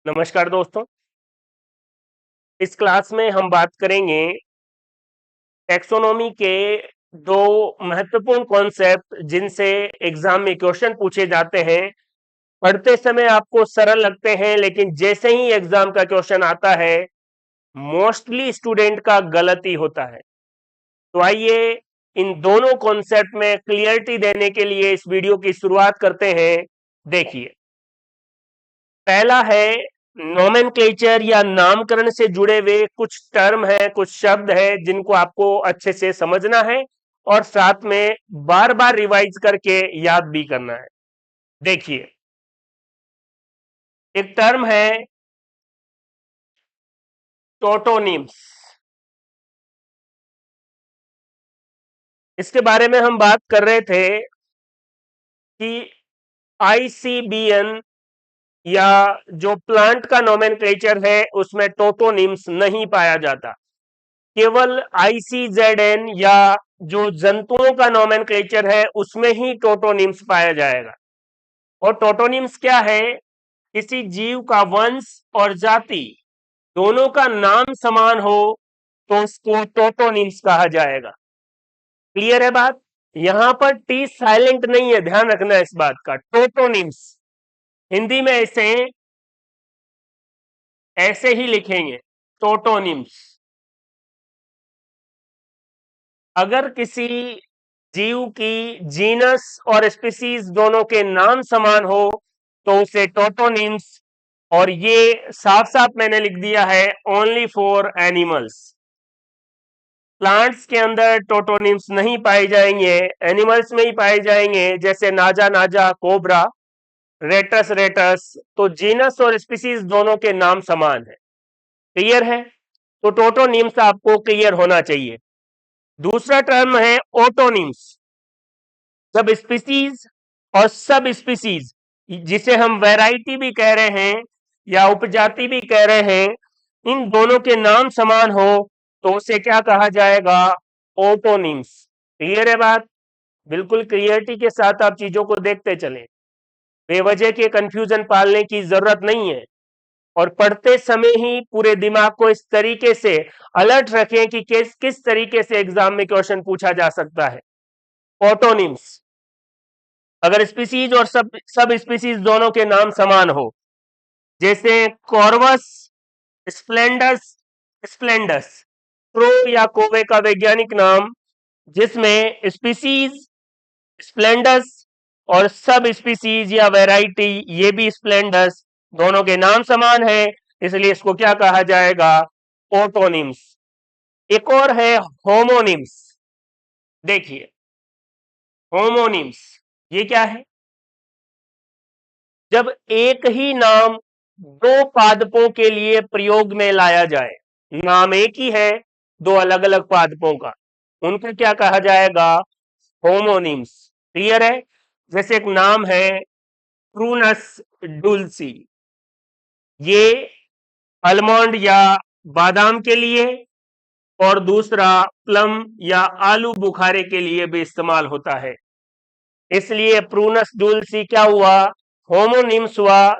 नमस्कार दोस्तों। इस क्लास में हम बात करेंगे टैक्सोनॉमी के दो महत्वपूर्ण कॉन्सेप्ट जिनसे एग्जाम में क्वेश्चन पूछे जाते हैं। पढ़ते समय आपको सरल लगते हैं, लेकिन जैसे ही एग्जाम का क्वेश्चन आता है मोस्टली स्टूडेंट का गलत ही होता है। तो आइए इन दोनों कॉन्सेप्ट में क्लियरिटी देने के लिए इस वीडियो की शुरुआत करते हैं। देखिए, पहला है नोमेनक्लेचर या नामकरण से जुड़े हुए कुछ टर्म है, कुछ शब्द है जिनको आपको अच्छे से समझना है और साथ में बार बार रिवाइज करके याद भी करना है। देखिए, एक टर्म है टोटोनिम्स। इसके बारे में हम बात कर रहे थे कि आईसीबीएन या जो प्लांट का नोमेनक्लेचर है उसमें टोटोनिम्स नहीं पाया जाता। केवल आईसीजेडएन या जो जंतुओं का नोमेनक्लेचर है उसमें ही टोटोनिम्स पाया जाएगा। और टोटोनिम्स क्या है? किसी जीव का वंश और जाति दोनों का नाम समान हो तो उसको टोटोनिम्स कहा जाएगा। क्लियर है बात? यहां पर टी साइलेंट नहीं है, ध्यान रखना इस बात का। टोटोनिम्स हिंदी में ऐसे ही लिखेंगे, टोटोनिम्स। अगर किसी जीव की जीनस और स्पीसीज दोनों के नाम समान हो तो उसे टोटोनिम्स, और ये साफ साफ मैंने लिख दिया है ओनली फॉर एनिमल्स। प्लांट्स के अंदर टोटोनिम्स नहीं पाए जाएंगे, एनिमल्स में ही पाए जाएंगे, जैसे नाजा नाजा, कोबरा, रेटस रेटस। तो जीनस और स्पीसीज दोनों के नाम समान है। क्लियर है? तो टोटोनिम्स आपको क्लियर होना चाहिए। दूसरा टर्म है ओटोनिम्स। जब स्पीसीज और सब स्पीसीज, जिसे हम वैरायटी भी कह रहे हैं या उपजाति भी कह रहे हैं, इन दोनों के नाम समान हो तो उसे क्या कहा जाएगा? ओटोनिम्स। क्लियर है बात? बिल्कुल क्लियरिटी के साथ आप चीजों को देखते चलें, बेवजह के कंफ्यूजन पालने की जरूरत नहीं है। और पढ़ते समय ही पूरे दिमाग को इस तरीके से अलर्ट रखें कि किस तरीके से एग्जाम में क्वेश्चन पूछा जा सकता है। ओटोनिम्स, अगर स्पीसीज और सब स्पीसीज दोनों के नाम समान हो, जैसे कॉर्वस स्प्लेंडस स्प्लेंडस, क्रो या कोवे का वैज्ञानिक नाम, जिसमें स्पीसीज स्प्लेंडस और सब स्पीसीज या वैरायटी ये भी स्प्लेंडस, दोनों के नाम समान है, इसलिए इसको क्या कहा जाएगा? ओटोनिम्स। एक और है होमोनिम्स। देखिए, होमोनिम्स ये क्या है? जब एक ही नाम दो पादपों के लिए प्रयोग में लाया जाए, नाम एक ही है, दो अलग अलग पादपों का, उनको क्या कहा जाएगा? होमोनिम्स। क्लियर है? जैसे एक नाम है प्रूनस डुल्सी, ये आलमंड या बादाम के लिए, और दूसरा प्लम या आलू बुखारे के लिए भी इस्तेमाल होता है। इसलिए प्रूनस डुल्सी क्या हुआ? होमोनिम्स हुआ।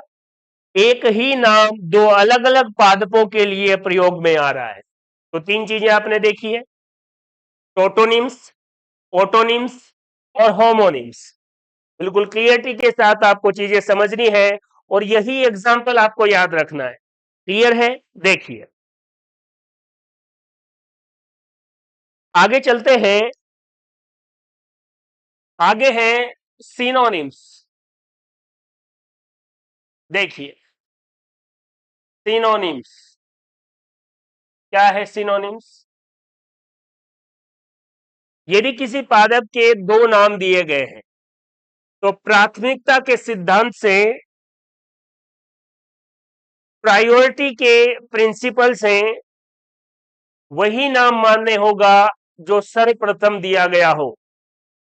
एक ही नाम दो अलग अलग पादपों के लिए प्रयोग में आ रहा है। तो तीन चीजें आपने देखी है, टोटोनिम्स, ओटोनिम्स और होमोनिम्स। बिल्कुल क्लियरिटी के साथ आपको चीजें समझनी है और यही एग्जाम्पल आपको याद रखना है। क्लियर है? देखिए, आगे चलते हैं। आगे हैं सिनोनिम्स। देखिए, सिनोनिम्स क्या है? सिनोनिम्स, यदि किसी पादप के दो नाम दिए गए हैं तो प्राथमिकता के सिद्धांत से, प्रायोरिटी के प्रिंसिपल से, वही नाम मान्य होगा जो सर्वप्रथम दिया गया हो,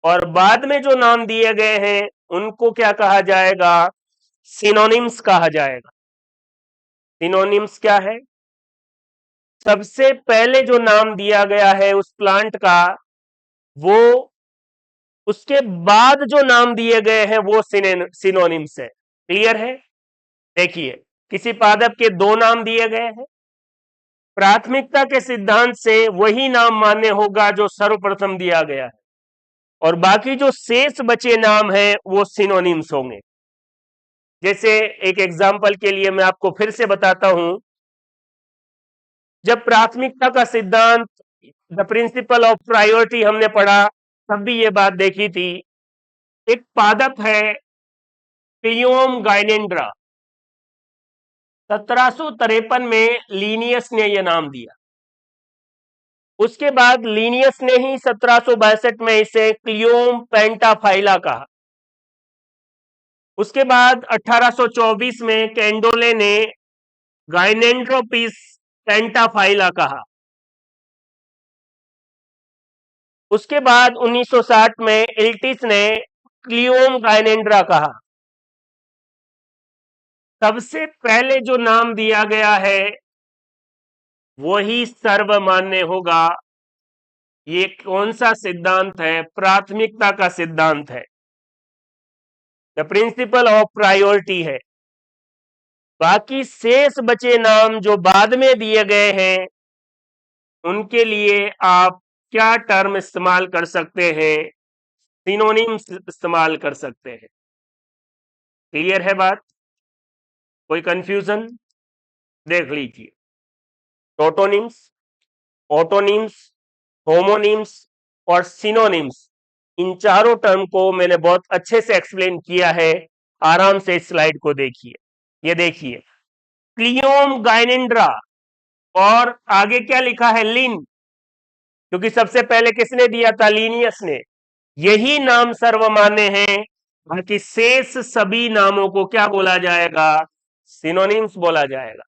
और बाद में जो नाम दिए गए हैं उनको क्या कहा जाएगा? सिनोनिम्स कहा जाएगा। सिनोनिम्स क्या है? सबसे पहले जो नाम दिया गया है उस प्लांट का, वो उसके बाद जो नाम दिए गए हैं वो सिनोनिम्स है। क्लियर है? देखिए, किसी पादप के दो नाम दिए गए हैं, प्राथमिकता के सिद्धांत से वही नाम मान्य होगा जो सर्वप्रथम दिया गया है, और बाकी जो शेष बचे नाम हैं वो सिनोनिम्स होंगे। जैसे एक एग्जाम्पल के लिए मैं आपको फिर से बताता हूं, जब प्राथमिकता का सिद्धांत, द प्रिंसिपल ऑफ प्रायोरिटी हमने पढ़ा, तब भी ये बात देखी थी। एक पादप है क्लियोम गाइनेंड्रा, 1753 में लीनियस ने यह नाम दिया। उसके बाद लीनियस ने ही 1762 में इसे क्लियोम पेंटाफाइला कहा। उसके बाद 1824 में कैंडोले ने गाइनेंड्रोपिस पेंटाफाइला कहा। उसके बाद 1960 में इल्टिस ने क्लियोम गाइनेंड्रा कहा। सबसे पहले जो नाम दिया गया है वही सर्वमान्य होगा। ये कौन सा सिद्धांत है? प्राथमिकता का सिद्धांत है, द प्रिंसिपल ऑफ प्रायोरिटी है। बाकी शेष बचे नाम जो बाद में दिए गए हैं उनके लिए आप क्या टर्म इस्तेमाल कर सकते हैं? सिनोनिम्स इस्तेमाल कर सकते हैं। क्लियर है बात? कोई कंफ्यूजन? देख लीजिए, टोटोनिम्स, ऑटोनिम्स, होमोनिम्स और सिनोनिम्स, इन चारों टर्म को मैंने बहुत अच्छे से एक्सप्लेन किया है। आराम से इस स्लाइड को देखिए। ये देखिए, क्लियोम गाइनेंड्रा और आगे क्या लिखा है? लिन, क्योंकि सबसे पहले किसने दिया था? लीनियस ने। यही नाम सर्वमान्य है, बाकी शेष सभी नामों को क्या बोला जाएगा? सिनोनिम्स बोला जाएगा।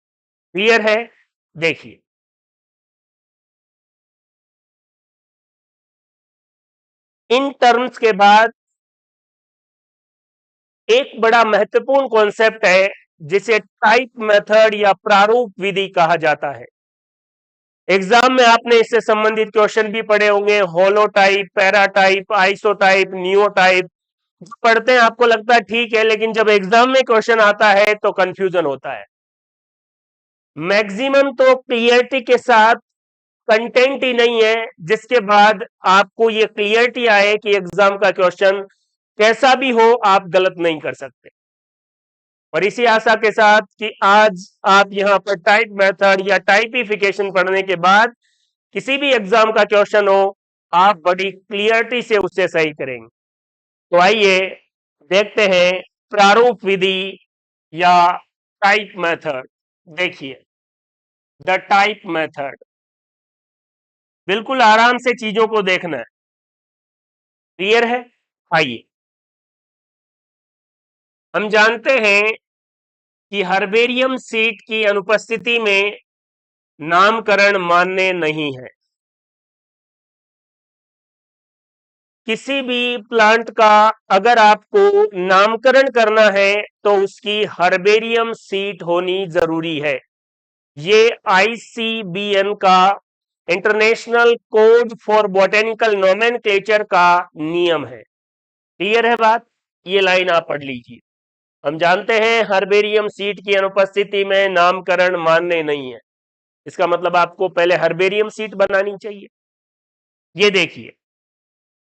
क्लियर है? देखिए, इन टर्म्स के बाद एक बड़ा महत्वपूर्ण कॉन्सेप्ट है जिसे टाइप मेथड या प्रारूप विधि कहा जाता है। एग्जाम में आपने इससे संबंधित क्वेश्चन भी पढ़े होंगे। होलोटाइप, पैराटाइप, आइसोटाइप, नियोटाइप पढ़ते हैं, आपको लगता है ठीक है, लेकिन जब एग्जाम में क्वेश्चन आता है तो कंफ्यूजन होता है। मैक्सिमम तो क्लियरिटी के साथ कंटेंट ही नहीं है, जिसके बाद आपको ये क्लियरिटी आए कि एग्जाम का क्वेश्चन कैसा भी हो आप गलत नहीं कर सकते। और इसी आशा के साथ कि आज आप यहां पर टाइप मेथड या टाइपिफिकेशन पढ़ने के बाद किसी भी एग्जाम का क्वेश्चन हो, आप बड़ी क्लियरिटी से उससे सही करेंगे। तो आइए देखते हैं प्रारूप विधि या टाइप मेथड। देखिए, द टाइप मेथड, बिल्कुल आराम से चीजों को देखना है। क्लियर है? आइए, हम जानते हैं कि हर्बेरियम सीट की अनुपस्थिति में नामकरण मान्य नहीं है। किसी भी प्लांट का अगर आपको नामकरण करना है तो उसकी हर्बेरियम सीट होनी जरूरी है। ये ICBN का, international code for botanical nomenclature का नियम है। क्लियर है बात? ये लाइन आप पढ़ लीजिए। हम जानते हैं हर्बेरियम सीट की अनुपस्थिति में नामकरण मान्य नहीं है। इसका मतलब आपको पहले हर्बेरियम सीट बनानी चाहिए। ये देखिए,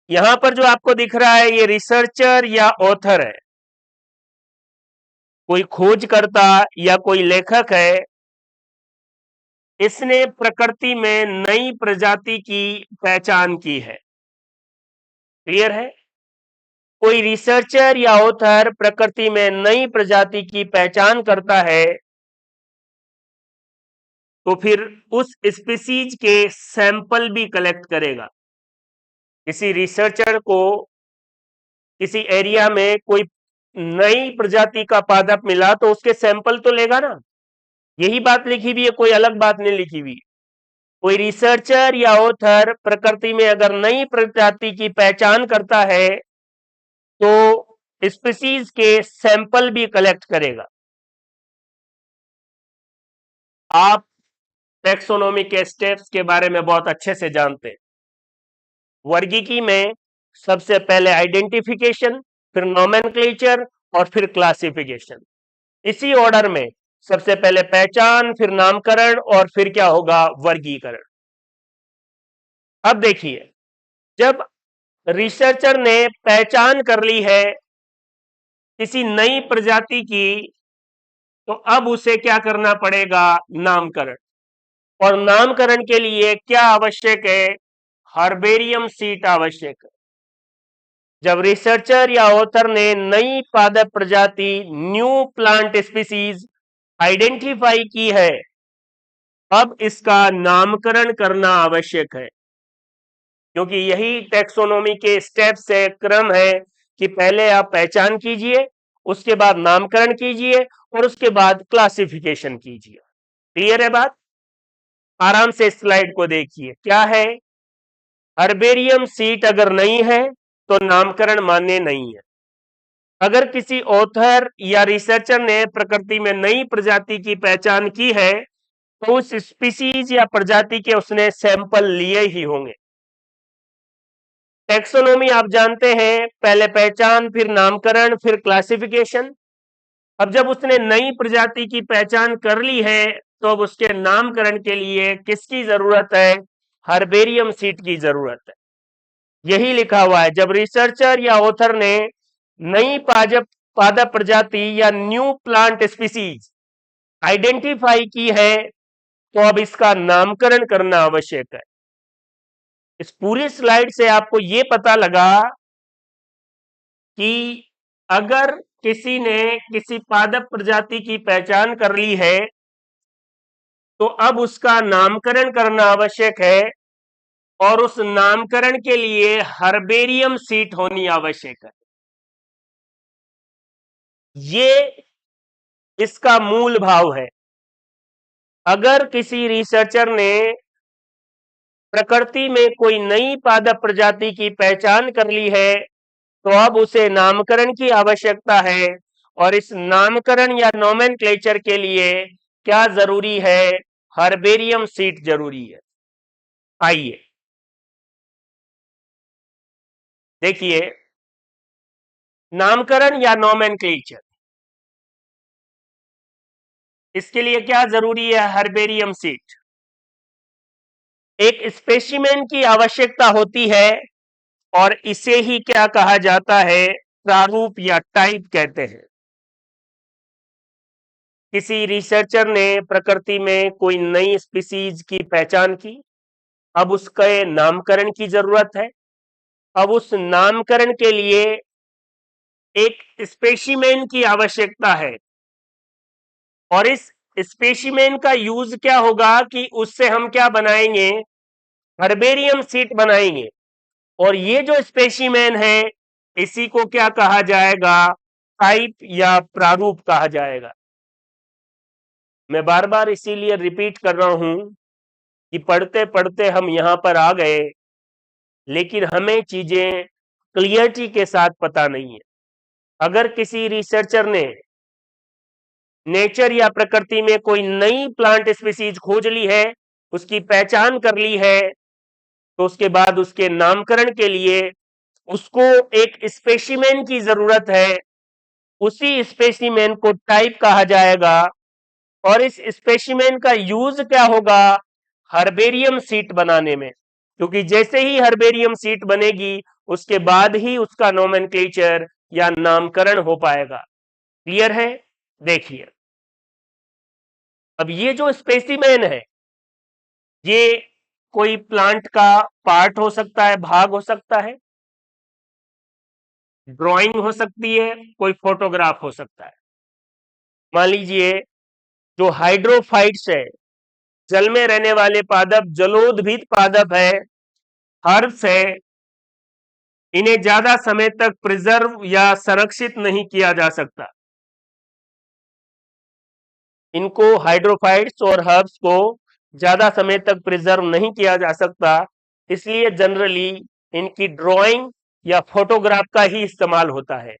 यहां पर जो आपको दिख रहा है ये रिसर्चर या ऑथर है, कोई खोजकर्ता या कोई लेखक है। इसने प्रकृति में नई प्रजाति की पहचान की है। क्लियर है? कोई रिसर्चर या ऑथर प्रकृति में नई प्रजाति की पहचान करता है तो फिर उस स्पीसीज के सैंपल भी कलेक्ट करेगा। किसी रिसर्चर को किसी एरिया में कोई नई प्रजाति का पादप मिला तो उसके सैंपल तो लेगा ना। यही बात लिखी हुई है, कोई अलग बात नहीं लिखी हुई। कोई रिसर्चर या ऑथर प्रकृति में अगर नई प्रजाति की पहचान करता है तो स्पीसीज के सैंपल भी कलेक्ट करेगा। आप टैक्सोनॉमी के स्टेप्स के बारे में बहुत अच्छे से जानते हैं। वर्गीकी में सबसे पहले आइडेंटिफिकेशन, फिर नोमेनक्लेचर और फिर क्लासिफिकेशन। इसी ऑर्डर में सबसे पहले पहचान, फिर नामकरण और फिर क्या होगा, वर्गीकरण। अब देखिए, जब रिसर्चर ने पहचान कर ली है किसी नई प्रजाति की, तो अब उसे क्या करना पड़ेगा, नामकरण। और नामकरण के लिए क्या आवश्यक है, हर्बेरियम सीट आवश्यक है। जब रिसर्चर या ऑथर ने नई पादप प्रजाति, न्यू प्लांट स्पीसीज आइडेंटिफाई की है, अब इसका नामकरण करना आवश्यक है, क्योंकि यही टेक्सोनोमी के स्टेप्स है, क्रम है कि पहले आप पहचान कीजिए, उसके बाद नामकरण कीजिए और उसके बाद क्लासिफिकेशन कीजिए। क्लियर है बात? आराम से स्लाइड को देखिए, क्या है, हर्बेरियम सीट अगर नहीं है तो नामकरण मान्य नहीं है। अगर किसी ऑथर या रिसर्चर ने प्रकृति में नई प्रजाति की पहचान की है, तो उस स्पीसीज या प्रजाति के उसने सैंपल लिए ही होंगे। टेक्सोनोमी आप जानते हैं, पहले पहचान, फिर नामकरण, फिर क्लासिफिकेशन। अब जब उसने नई प्रजाति की पहचान कर ली है, तो अब उसके नामकरण के लिए किसकी जरूरत है, हर्बेरियम सीट की जरूरत है। यही लिखा हुआ है, जब रिसर्चर या ऑथर ने नई पादप प्रजाति या न्यू प्लांट स्पीसीज आइडेंटिफाई की है, तो अब इसका नामकरण करना आवश्यक है। इस पूरी स्लाइड से आपको यह पता लगा कि अगर किसी ने किसी पादप प्रजाति की पहचान कर ली है, तो अब उसका नामकरण करना आवश्यक है, और उस नामकरण के लिए हर्बेरियम सीट होनी आवश्यक है। ये इसका मूल भाव है। अगर किसी रिसर्चर ने प्रकृति में कोई नई पादप प्रजाति की पहचान कर ली है, तो अब उसे नामकरण की आवश्यकता है, और इस नामकरण या नोमेनक्लेचर के लिए क्या जरूरी है, हर्बेरियम सीट जरूरी है। आइए देखिए, नामकरण या नोमेनक्लेचर, इसके लिए क्या जरूरी है, हर्बेरियम सीट। एक स्पेसिमेन की आवश्यकता होती है, और इसे ही क्या कहा जाता है, प्रारूप या टाइप कहते हैं। किसी रिसर्चर ने प्रकृति में कोई नई स्पीसीज की पहचान की, अब उसके नामकरण की जरूरत है। अब उस नामकरण के लिए एक स्पेसिमेन की आवश्यकता है, और इस स्पेसिमेन का यूज क्या होगा कि उससे हम क्या बनाएंगे, हर्बेरियम सीट बनाएंगे। और ये जो स्पेसिमेन है, इसी को क्या कहा जाएगा, टाइप या प्रारूप कहा जाएगा। मैं बार बार इसीलिए रिपीट कर रहा हूं कि पढ़ते पढ़ते हम यहां पर आ गए, लेकिन हमें चीजें क्लियरिटी के साथ पता नहीं है। अगर किसी रिसर्चर ने नेचर या प्रकृति में कोई नई प्लांट स्पीसीज खोज ली है, उसकी पहचान कर ली है, तो उसके बाद उसके नामकरण के लिए उसको एक स्पेसिमेन की जरूरत है। उसी स्पेसिमेन को टाइप कहा जाएगा, और इस स्पेसिमेन का यूज क्या होगा, हर्बेरियम सीट बनाने में। क्योंकि जैसे ही हर्बेरियम सीट बनेगी, उसके बाद ही उसका नोमेनक्लेचर या नामकरण हो पाएगा। क्लियर है? देखिए, अब ये जो स्पेसिमेन है, ये कोई प्लांट का पार्ट हो सकता है, भाग हो सकता है, ड्राइंग हो सकती है, कोई फोटोग्राफ हो सकता है। मान लीजिए, जो हाइड्रोफाइट्स है, जल में रहने वाले पादप, जलोदभिद पादप है, हर्ब्स है, इन्हें ज्यादा समय तक प्रिजर्व या संरक्षित नहीं किया जा सकता। इनको, हाइड्रोफाइट्स और हर्ब्स को ज्यादा समय तक प्रिजर्व नहीं किया जा सकता, इसलिए जनरली इनकी ड्राइंग या फोटोग्राफ का ही इस्तेमाल होता है।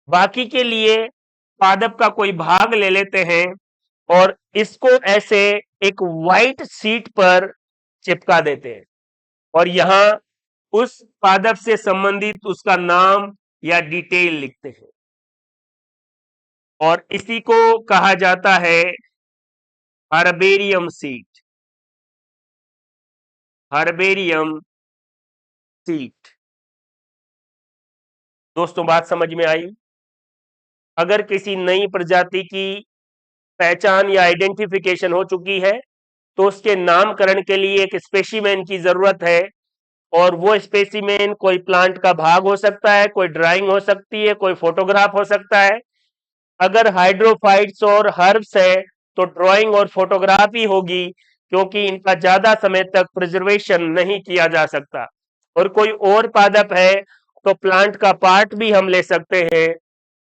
बाकी के लिए पादप का कोई भाग ले लेते हैं और इसको ऐसे एक व्हाइट शीट पर चिपका देते हैं, और यहां उस पादप से संबंधित उसका नाम या डिटेल लिखते हैं। और इसी को कहा जाता है हर्बेरियम सीट। Herbarium seat. दोस्तों बात समझ में आई? अगर किसी नई प्रजाति की पहचान या आइडेंटिफिकेशन हो चुकी है तो उसके नामकरण के लिए एक स्पेसिमेन की जरूरत है, और वो स्पेसिमेन कोई प्लांट का भाग हो सकता है, कोई ड्राइंग हो सकती है, कोई फोटोग्राफ हो सकता है। अगर हाइड्रोफाइट्स और हर्ब्स है तो ड्राइंग और फोटोग्राफी होगी, क्योंकि इनका ज्यादा समय तक प्रिजर्वेशन नहीं किया जा सकता। और कोई और पादप है तो प्लांट का पार्ट भी हम ले सकते हैं,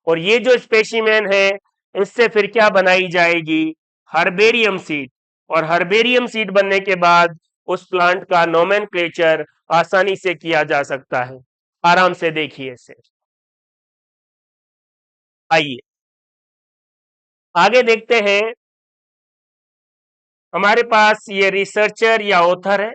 और ये जो स्पेसिमेन है इससे फिर क्या बनाई जाएगी? Herbarium seed. और हर्बेरियम सीड बनने के बाद उस प्लांट का नोमेनक्लेचर आसानी से किया जा सकता है। आराम से देखिए इसे। आइए आगे देखते हैं। हमारे पास ये रिसर्चर या ऑथर है,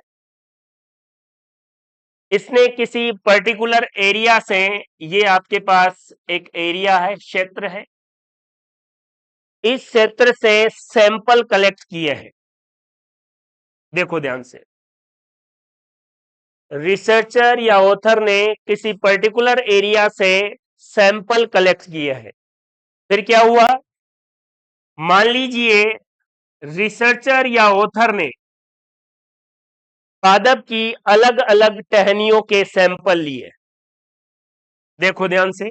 इसने किसी पर्टिकुलर एरिया से, ये आपके पास एक एरिया है, क्षेत्र है, इस क्षेत्र से सैंपल कलेक्ट किए हैं। देखो ध्यान से, रिसर्चर या ऑथर ने किसी पर्टिकुलर एरिया से सैंपल कलेक्ट किए हैं। फिर क्या हुआ? मान लीजिए रिसर्चर या ऑथर ने पादप की अलग अलग टहनियों के सैंपल लिए। देखो ध्यान से,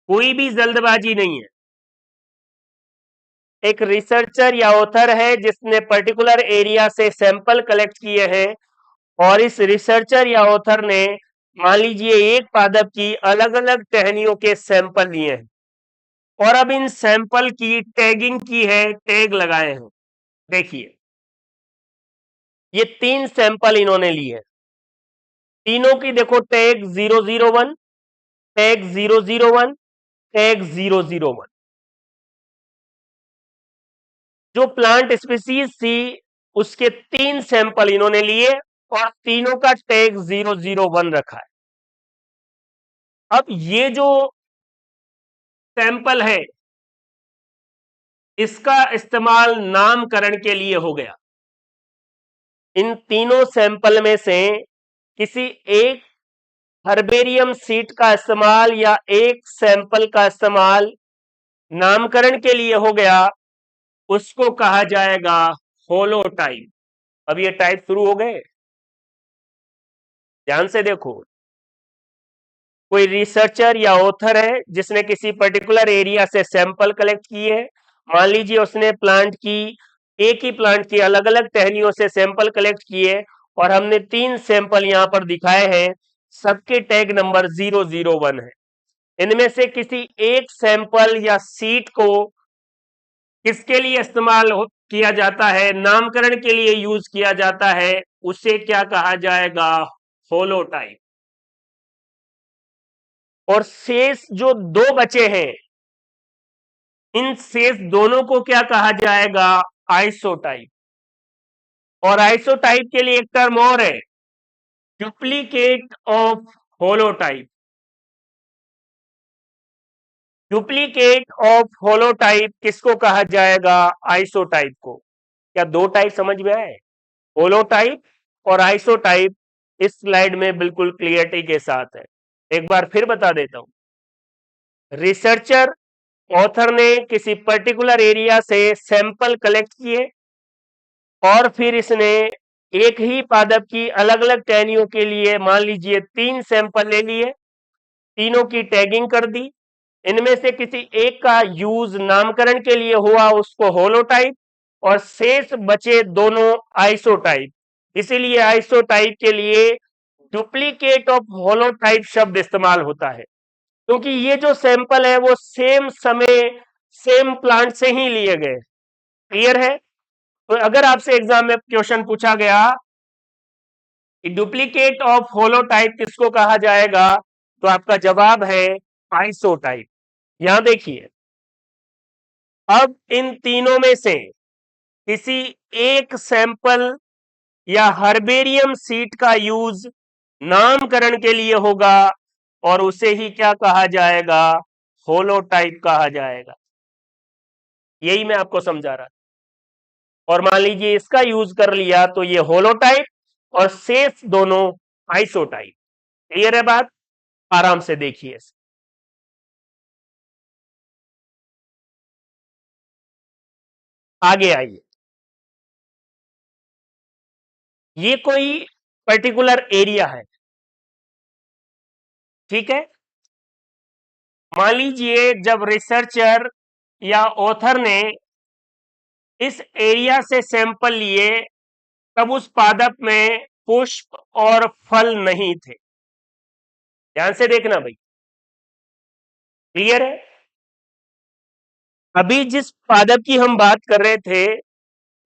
कोई भी जल्दबाजी नहीं है। एक रिसर्चर या ऑथर है जिसने पर्टिकुलर एरिया से सैंपल कलेक्ट किए हैं, और इस रिसर्चर या ऑथर ने मान लीजिए एक पादप की अलग अलग टहनियों के सैंपल लिए हैं, और अब इन सैंपल की टैगिंग की है, टैग लगाए हैं। देखिए ये 3 सैंपल इन्होंने लिए हैं, तीनों की देखो टैग 001, टैग 001, टैग 001। जो प्लांट स्पीसीज थी उसके 3 सैंपल इन्होंने लिए, और तीनों का टैग 001 रखा है। अब ये जो सैंपल है इसका इस्तेमाल नामकरण के लिए हो गया। इन तीनों सैंपल में से किसी एक हर्बेरियम सीट का इस्तेमाल या एक सैंपल का इस्तेमाल नामकरण के लिए हो गया, उसको कहा जाएगा होलोटाइप। अब ये टाइप शुरू हो गए, ध्यान से देखो। कोई रिसर्चर या ऑथर है जिसने किसी पर्टिकुलर एरिया से सैंपल कलेक्ट किए हैं। मान लीजिए उसने प्लांट की, एक ही प्लांट की अलग अलग टहनियों से सैंपल कलेक्ट किए, और हमने 3 सैंपल यहां पर दिखाए हैं, सबके टैग नंबर 001 है। इनमें से किसी एक सैंपल या सीट को किसके लिए इस्तेमाल किया जाता है, नामकरण के लिए यूज किया जाता है, उसे क्या कहा जाएगा? होलोटाइप। और शेष जो 2 बचे हैं, इन शेष दोनों को क्या कहा जाएगा? आइसोटाइप। और आइसोटाइप के लिए एक टर्म और है, duplicate of holotype. Duplicate of holotype किसको कहा जाएगा? आइसोटाइप को। क्या 2 टाइप समझ में आए? होलोटाइप और आइसोटाइप इस स्लाइड में बिल्कुल क्लियरिटी के साथ है। एक बार फिर बता देता हूं। रिसर्चर, ऑथर ने किसी पर्टिकुलर एरिया से सैंपल कलेक्ट किए, और फिर इसने एक ही पादप की अलग अलग टहनियों के लिए मान लीजिए 3 सैंपल ले लिए, तीनों की टैगिंग कर दी। इनमें से किसी एक का यूज नामकरण के लिए हुआ, उसको होलोटाइप, और शेष बचे दोनों आइसोटाइप। इसीलिए आइसोटाइप के लिए डुप्लीकेट ऑफ होलोटाइप शब्द इस्तेमाल होता है, क्योंकि ये जो सैंपल है वो सेम समय सेम प्लांट से ही लिए गए। क्लियर है? तो अगर आपसे एग्जाम में क्वेश्चन पूछा गया कि डुप्लीकेट ऑफ होलोटाइप किसको कहा जाएगा, तो आपका जवाब है आइसोटाइप। यहां देखिए, अब इन तीनों में से किसी एक सैंपल या हर्बेरियम सीट का यूज नामकरण के लिए होगा, और उसे ही क्या कहा जाएगा? होलोटाइप कहा जाएगा। यही मैं आपको समझा रहा था। और मान लीजिए इसका यूज कर लिया तो ये होलोटाइप और शेष दोनों आइसोटाइप। क्लियर है बात? आराम से देखिए। आगे आइए। ये कोई पर्टिकुलर एरिया है, ठीक है। मान लीजिए जब रिसर्चर या ऑथर ने इस एरिया से सैंपल लिए तब उस पादप में पुष्प और फल नहीं थे। ध्यान से देखना भाई, क्लियर है? अभी जिस पादप की हम बात कर रहे थे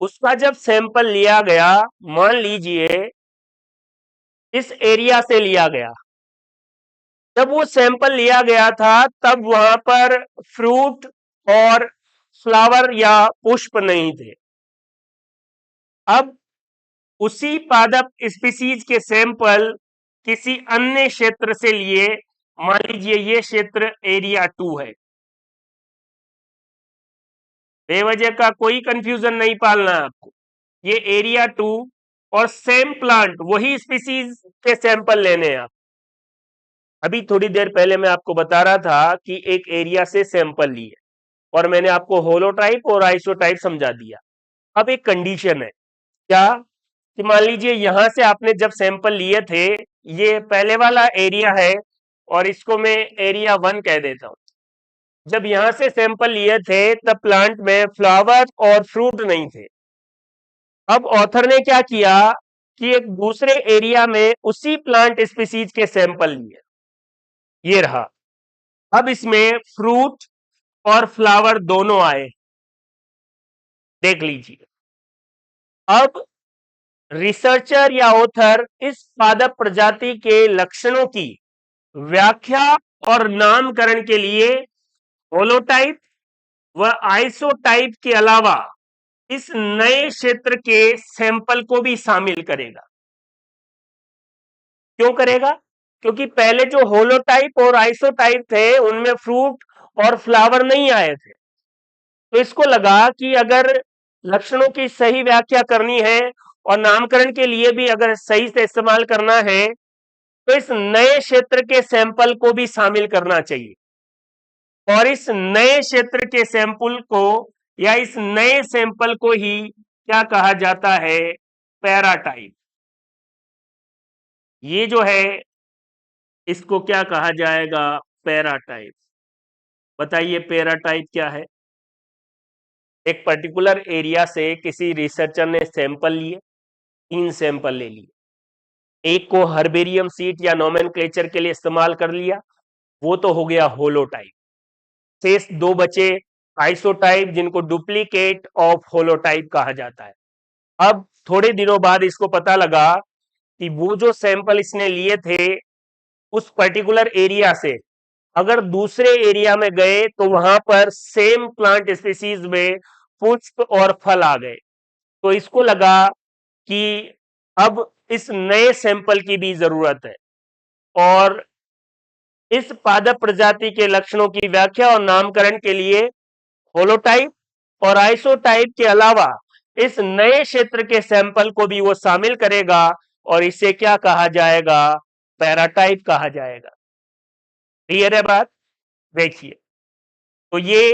उसका जब सैंपल लिया गया, मान लीजिए इस एरिया से लिया गया, जब वो सैंपल लिया गया था तब वहां पर फ्रूट और फ्लावर या पुष्प नहीं थे। अब उसी पादप स्पीसीज के सैंपल किसी अन्य क्षेत्र से लिए, मान लीजिए ये क्षेत्र एरिया 2 है। बेवजह का कोई कंफ्यूजन नहीं पालना है आपको। ये एरिया 2 और सेम प्लांट वही स्पीसीज के सैंपल लेने हैं आप। अभी थोड़ी देर पहले मैं आपको बता रहा था कि एक एरिया से सैंपल लिए और मैंने आपको होलोटाइप और आइसोटाइप समझा दिया। अब एक कंडीशन है, क्या कि मान लीजिए यहां से आपने जब सैंपल लिए थे, ये पहले वाला एरिया है और इसको मैं एरिया 1 कह देता हूं। जब यहां से सैंपल लिए थे तब प्लांट में फ्लावर और फ्रूट नहीं थे। अब ऑथर ने क्या किया कि एक दूसरे एरिया में उसी प्लांट स्पीसीज के सैंपल लिए, ये रहा। अब इसमें फ्रूट और फ्लावर दोनों आए, देख लीजिए। अब रिसर्चर या ऑथर इस पादप प्रजाति के लक्षणों की व्याख्या और नामकरण के लिए होलोटाइप व आइसोटाइप के अलावा इस नए क्षेत्र के सैंपल को भी शामिल करेगा। क्यों करेगा? क्योंकि पहले जो होलोटाइप और आइसोटाइप थे उनमें फ्रूट और फ्लावर नहीं आए थे। तो इसको लगा कि अगर लक्षणों की सही व्याख्या करनी है और नामकरण के लिए भी अगर सही से इस्तेमाल करना है तो इस नए क्षेत्र के सैंपल को भी शामिल करना चाहिए। और इस नए क्षेत्र के सैंपल को या इस नए सैंपल को ही क्या कहा जाता है? पैराटाइप। ये जो है इसको क्या कहा जाएगा? पैराटाइप। बताइए पैराटाइप क्या है? एक पर्टिकुलर एरिया से किसी रिसर्चर ने सैंपल लिए, 3 सैंपल ले लिए। एक को हर्बेरियम सीट या नोमेनक्लेचर के लिए इस्तेमाल कर लिया, वो तो हो गया होलोटाइप। शेष 2 बचे आइसोटाइप, जिनको डुप्लीकेट ऑफ होलोटाइप कहा जाता है। अब थोड़े दिनों बाद इसको पता लगा कि वो जो सैंपल इसने लिए थे उस पर्टिकुलर एरिया से अगर दूसरे एरिया में गए तो वहां पर सेम प्लांट स्पीसीज में पुष्प और फल आ गए। तो इसको लगा कि अब इस नए सैंपल की भी जरूरत है और इस पादप प्रजाति के लक्षणों की व्याख्या और नामकरण के लिए होलोटाइप और आइसोटाइप के अलावा इस नए क्षेत्र के सैंपल को भी वो शामिल करेगा और इसे क्या कहा जाएगा? पैराटाइप कहा जाएगा। क्लियर है बात? देखिए, तो ये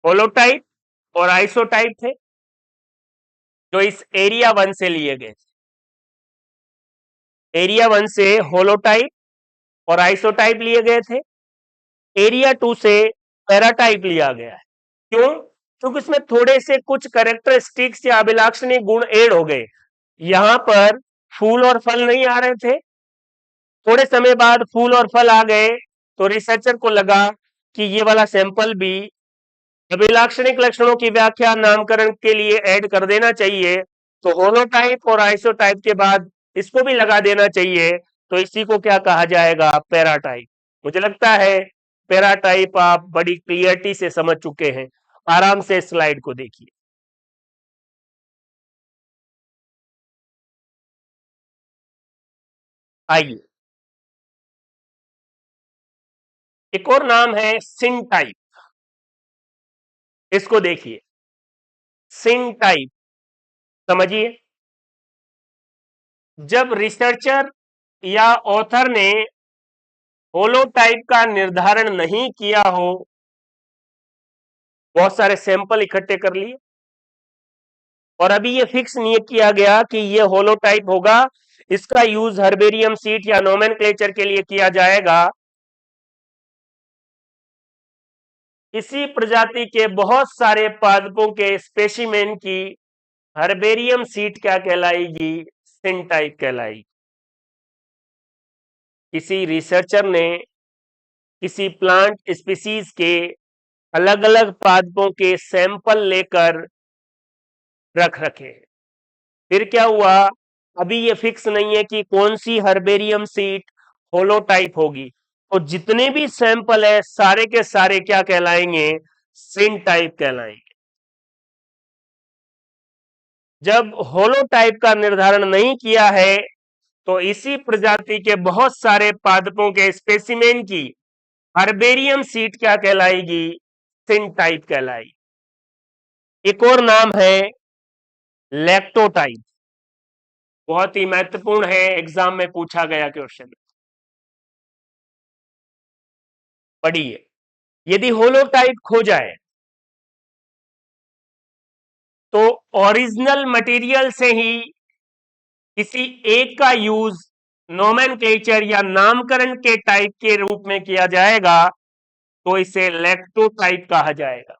होलोटाइप और आइसोटाइप थे जो इस एरिया 1 से लिए गए। एरिया 1 से होलोटाइप और आइसोटाइप लिए गए थे, एरिया 2 से पैराटाइप लिया गया है। क्यों? क्योंकि इसमें थोड़े से कुछ कैरेक्टरिस्टिक्स या अभिलाक्षणीय गुण ऐड हो गए। यहां पर फूल और फल नहीं आ रहे थे, थोड़े समय बाद फूल और फल आ गए, तो रिसर्चर को लगा कि ये वाला सैंपल भी अभिलाक्षणिक लक्षणों की व्याख्या नामकरण के लिए ऐड कर देना चाहिए। तो होलोटाइप और आइसोटाइप के बाद इसको भी लगा देना चाहिए। तो इसी को क्या कहा जाएगा? पैराटाइप। मुझे लगता है पैराटाइप आप बड़ी क्लियरिटी से समझ चुके हैं। आराम से स्लाइड को देखिए। आइए, एक और नाम है सिन टाइप। इसको देखिए, सिन टाइप, समझिए। जब रिसर्चर या ऑथर ने होलोटाइप का निर्धारण नहीं किया हो, बहुत सारे सैंपल इकट्ठे कर लिए और अभी ये फिक्स नहीं किया गया कि ये होलोटाइप होगा, इसका यूज हर्बेरियम सीट या नोमेनक्लेचर के लिए किया जाएगा। इसी प्रजाति के बहुत सारे पादपों के स्पेसिमेन की हर्बेरियम सीट क्या कहलाएगी? सिन टाइप कहलाएगी। किसी रिसर्चर ने किसी प्लांट स्पीसीज के अलग अलग पादपों के सैंपल लेकर रख रखे, फिर क्या हुआ, अभी ये फिक्स नहीं है कि कौन सी हर्बेरियम सीट होलोटाइप होगी, तो जितने भी सैंपल है सारे के सारे क्या कहलाएंगे? सिन टाइप कहलाएंगे। जब होलोटाइप का निर्धारण नहीं किया है तो इसी प्रजाति के बहुत सारे पादपों के स्पेसिमेन की हर्बेरियम सीट क्या कहलाएगी? सिन टाइप कहलाएगी। एक और नाम है लैक्टोटाइप, बहुत ही महत्वपूर्ण है, एग्जाम में पूछा गया क्वेश्चन। पढ़िए, यदि होलोटाइप खो जाए तो ओरिजिनल मटेरियल से ही किसी एक का यूज नोमेनक्लेचर या नामकरण के टाइप के रूप में किया जाएगा, तो इसे लैक्टोटाइप कहा जाएगा।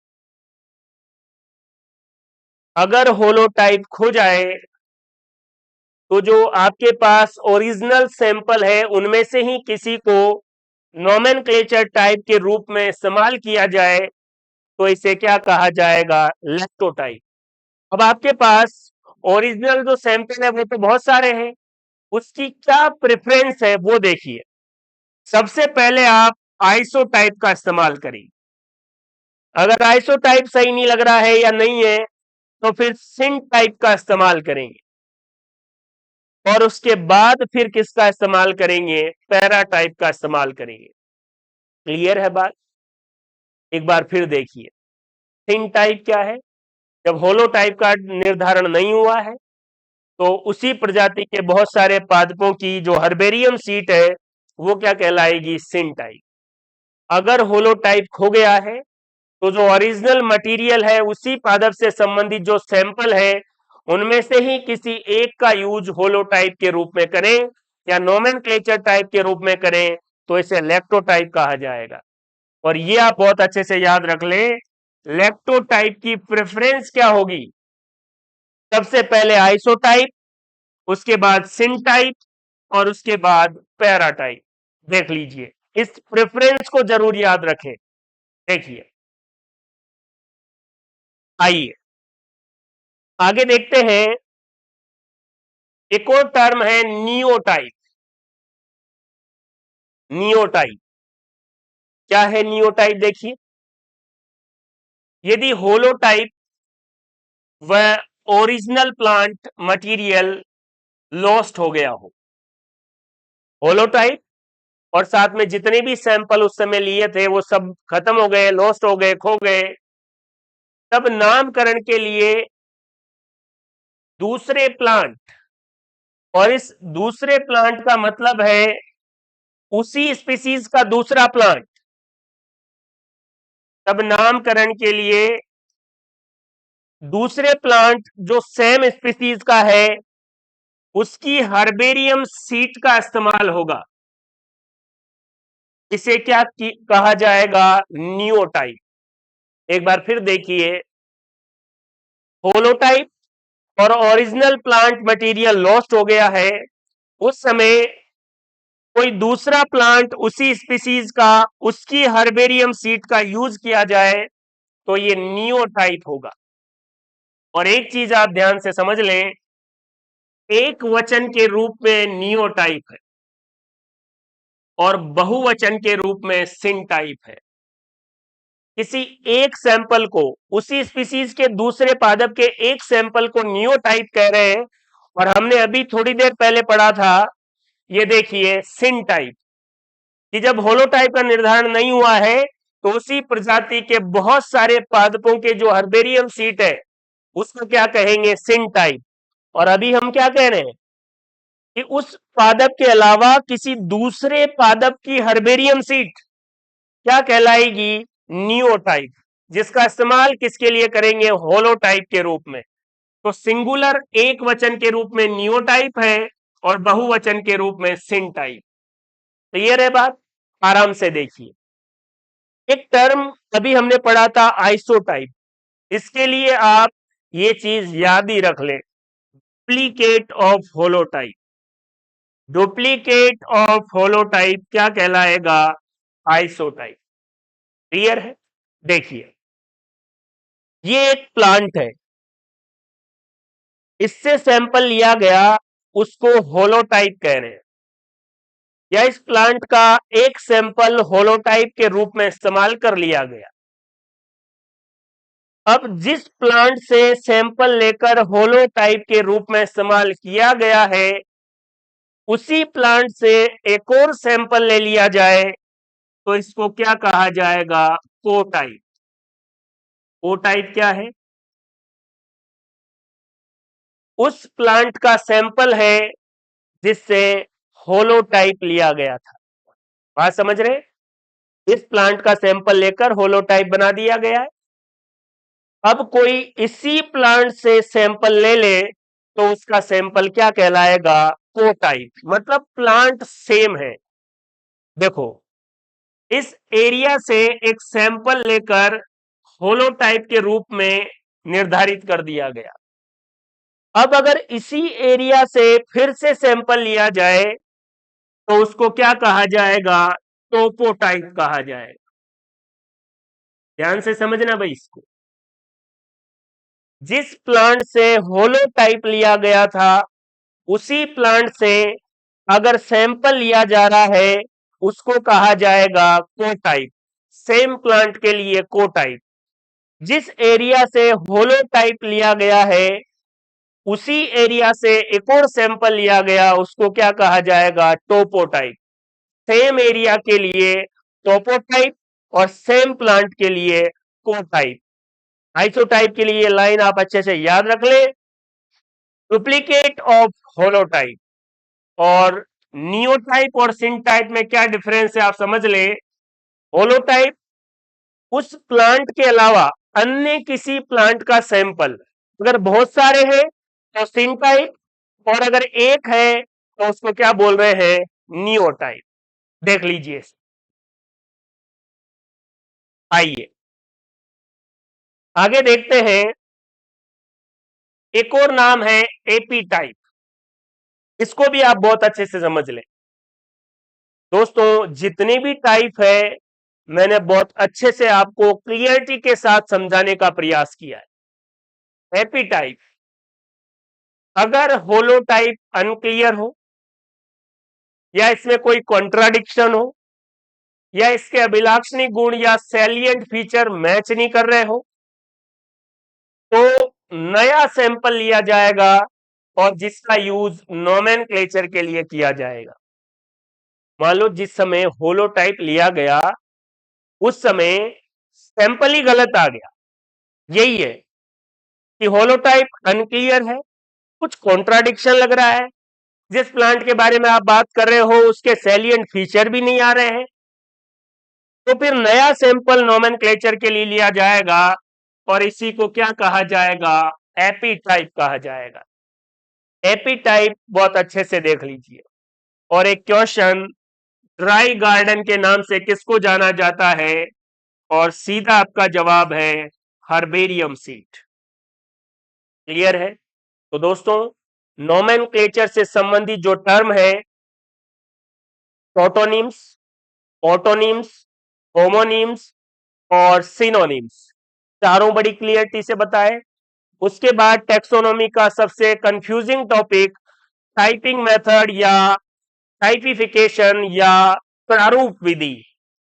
अगर होलोटाइप खो जाए तो जो आपके पास ओरिजिनल सैंपल है उनमें से ही किसी को नोमेनक्लेचर टाइप के रूप में इस्तेमाल किया जाए, तो इसे क्या कहा जाएगा? लैक्टोटाइप। अब आपके पास ओरिजिनल जो सैंपल है वो तो बहुत सारे हैं, उसकी क्या प्रेफरेंस है वो देखिए। सबसे पहले आप आइसोटाइप का इस्तेमाल करिए। अगर आइसोटाइप सही नहीं लग रहा है या नहीं है तो फिर सिन टाइप का इस्तेमाल करेंगे और उसके बाद फिर किसका इस्तेमाल करेंगे? पैरा टाइप का इस्तेमाल करेंगे। क्लियर है बात? एक बार फिर देखिए, सिन टाइप क्या है? जब होलो टाइप का निर्धारण नहीं हुआ है तो उसी प्रजाति के बहुत सारे पादपों की जो हर्बेरियम सीट है वो क्या कहलाएगी? सिन टाइप। अगर होलो टाइप खो गया है तो जो ओरिजिनल मटेरियल है उसी पादप से संबंधित जो सैंपल है उनमें से ही किसी एक का यूज होलोटाइप के रूप में करें या नोमेनक्लेचर टाइप के रूप में करें, तो इसे लैक्टोटाइप कहा जाएगा। और ये आप बहुत अच्छे से याद रख लें, लैक्टोटाइप की प्रेफरेंस क्या होगी? सबसे पहले आइसोटाइप, उसके बाद सिन टाइप और उसके बाद पैराटाइप। देख लीजिए, इस प्रेफरेंस को जरूर याद रखें। देखिए, आइए आगे देखते हैं। एक और टर्म है नियोटाइप। नियोटाइप क्या है? नियोटाइप देखिए, यदि होलोटाइप व ओरिजिनल प्लांट मटेरियल लॉस्ट हो गया हो, होलोटाइप और साथ में जितने भी सैंपल उस समय लिए थे वो सब खत्म हो गए, लॉस्ट हो गए, खो गए, तब नामकरण के लिए दूसरे प्लांट, और इस दूसरे प्लांट का मतलब है उसी स्पीसीज का दूसरा प्लांट, तब नामकरण के लिए दूसरे प्लांट जो सेम स्पीसीज का है उसकी हर्बेरियम सीट का इस्तेमाल होगा। इसे क्या कहा जाएगा? नियोटाइप। एक बार फिर देखिए, होलोटाइप और ओरिजिनल प्लांट मटेरियल लॉस्ट हो गया है, उस समय कोई दूसरा प्लांट उसी स्पीसीज का उसकी हर्बेरियम सीट का यूज किया जाए तो ये नियोटाइप होगा। और एक चीज आप ध्यान से समझ लें, एक वचन के रूप में नियोटाइप है और बहुवचन के रूप में सिन टाइप है। किसी एक सैंपल को, उसी स्पीसीज के दूसरे पादप के एक सैंपल को नियोटाइप कह रहे हैं, और हमने अभी थोड़ी देर पहले पढ़ा था, ये देखिए, सिन टाइप। कि जब होलोटाइप का निर्धारण नहीं हुआ है तो उसी प्रजाति के बहुत सारे पादपों के जो हर्बेरियम सीट है उसको क्या कहेंगे, सिन टाइप। और अभी हम क्या कह रहे हैं कि उस पादप के अलावा किसी दूसरे पादप की हर्बेरियम सीट क्या कहलाएगी, नियोटाइप, जिसका इस्तेमाल किसके लिए करेंगे, होलोटाइप के रूप में। तो सिंगुलर एक वचन के रूप में नियोटाइप है और बहुवचन के रूप में सिन टाइप। क्लियर है बात, आराम से देखिए। एक टर्म अभी हमने पढ़ा था आइसोटाइप, इसके लिए आप ये चीज याद ही रख ले, duplicate of holotype. Duplicate of holotype क्या कहलाएगा, आइसोटाइप। क्लियर है, देखिए ये एक प्लांट है, इससे सैंपल लिया गया, उसको होलोटाइप कह रहे हैं, या इस प्लांट का एक सैंपल होलोटाइप के रूप में इस्तेमाल कर लिया गया। अब जिस प्लांट से सैंपल लेकर होलोटाइप के रूप में इस्तेमाल किया गया है उसी प्लांट से एक और सैंपल ले लिया जाए तो इसको क्या कहा जाएगा, कोटाइप। कोटाइप क्या है, उस प्लांट का सैंपल है जिससे होलोटाइप लिया गया था। बात समझ रहे, इस प्लांट का सैंपल लेकर होलोटाइप बना दिया गया है। अब कोई इसी प्लांट से सैंपल ले ले तो उसका सैंपल क्या कहलाएगा, कोटाइप, मतलब प्लांट सेम है। देखो इस एरिया से एक सैंपल लेकर होलोटाइप के रूप में निर्धारित कर दिया गया। अब अगर इसी एरिया से फिर से सैंपल लिया जाए तो उसको क्या कहा जाएगा, टोपोटाइप कहा जाएगा। ध्यान से समझना भाई इसको, जिस प्लांट से होलोटाइप लिया गया था उसी प्लांट से अगर सैंपल लिया जा रहा है उसको कहा जाएगा कोटाइप। सेम प्लांट के लिए कोटाइप। जिस एरिया से होलोटाइप लिया गया है उसी एरिया से एक और सैंपल लिया गया उसको क्या कहा जाएगा, टोपोटाइप। सेम एरिया के लिए टोपोटाइप और सेम प्लांट के लिए कोटाइप। आइसोटाइप के लिए लाइन आप अच्छे से याद रख ले, डुप्लीकेट ऑफ होलोटाइप और नियोटाइप और सिनटाइप में क्या डिफरेंस है आप समझ ले। होलोटाइप उस प्लांट के अलावा अन्य किसी प्लांट का सैंपल, अगर बहुत सारे हैं तो सिनटाइप और अगर एक है तो उसको क्या बोल रहे हैं, नियोटाइप। देख लीजिए, आइए आगे देखते हैं। एक और नाम है एपीटाइप, इसको भी आप बहुत अच्छे से समझ लें। दोस्तों जितने भी टाइप है मैंने बहुत अच्छे से आपको क्लियरिटी के साथ समझाने का प्रयास किया है। एपीटाइप, अगर होलोटाइप अनक्लियर हो या इसमें कोई कॉन्ट्राडिक्शन हो या इसके अभिलाक्षणी गुण या सैलिएंट फीचर मैच नहीं कर रहे हो तो नया सैंपल लिया जाएगा और जिसका यूज नोमेनक्लेचर के लिए किया जाएगा। मान लो जिस समय होलोटाइप लिया गया उस समय सैंपल ही गलत आ गया, यही है कि होलोटाइप अनक्लियर है, कुछ कॉन्ट्राडिक्शन लग रहा है, जिस प्लांट के बारे में आप बात कर रहे हो उसके सैलिएंट फीचर भी नहीं आ रहे हैं, तो फिर नया सैंपल नोमेनक्लेचर के लिए लिया जाएगा और इसी को क्या कहा जाएगा, एपीटाइप कहा जाएगा। एपीटाइप बहुत अच्छे से देख लीजिए। और एक क्वेश्चन, ड्राई गार्डन के नाम से किसको जाना जाता है, और सीधा आपका जवाब है हर्बेरियम सीट। क्लियर है। तो दोस्तों नोमेनक्लेचर से संबंधित जो टर्म है, प्रोटोनिम्स, ऑटोनिम्स, होमोनिम्स और सिनोनिम्स, चारों बड़ी क्लियरिटी से बताए। उसके बाद टेक्सोनॉमी का सबसे कंफ्यूजिंग टॉपिक टाइपिंग मेथड या टाइपिफिकेशन या प्रारूप विधि।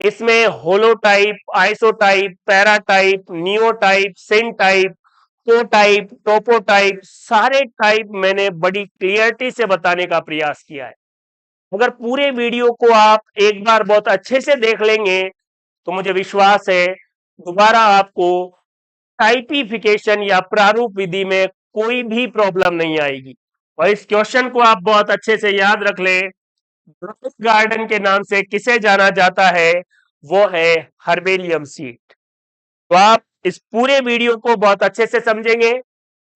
इसमें holotype, isotype, paratype, neotype, syntype, cotype, topotype, सारे टाइप मैंने बड़ी क्लियरिटी से बताने का प्रयास किया है। अगर पूरे वीडियो को आप एक बार बहुत अच्छे से देख लेंगे तो मुझे विश्वास है दोबारा आपको टाइपिफिकेशन या प्रारूप विधि में कोई भी प्रॉब्लम नहीं आएगी। और इस क्वेश्चन को आप बहुत अच्छे से याद रख लें, रोज गार्डन के नाम से किसे जाना जाता है, वो है हर्बेलियम सीड। तो आप इस पूरे वीडियो को बहुत अच्छे से समझेंगे,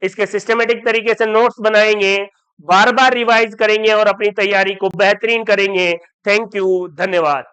इसके सिस्टमेटिक तरीके से नोट्स बनाएंगे, बार बार रिवाइज करेंगे और अपनी तैयारी को बेहतरीन करेंगे। थैंक यू, धन्यवाद।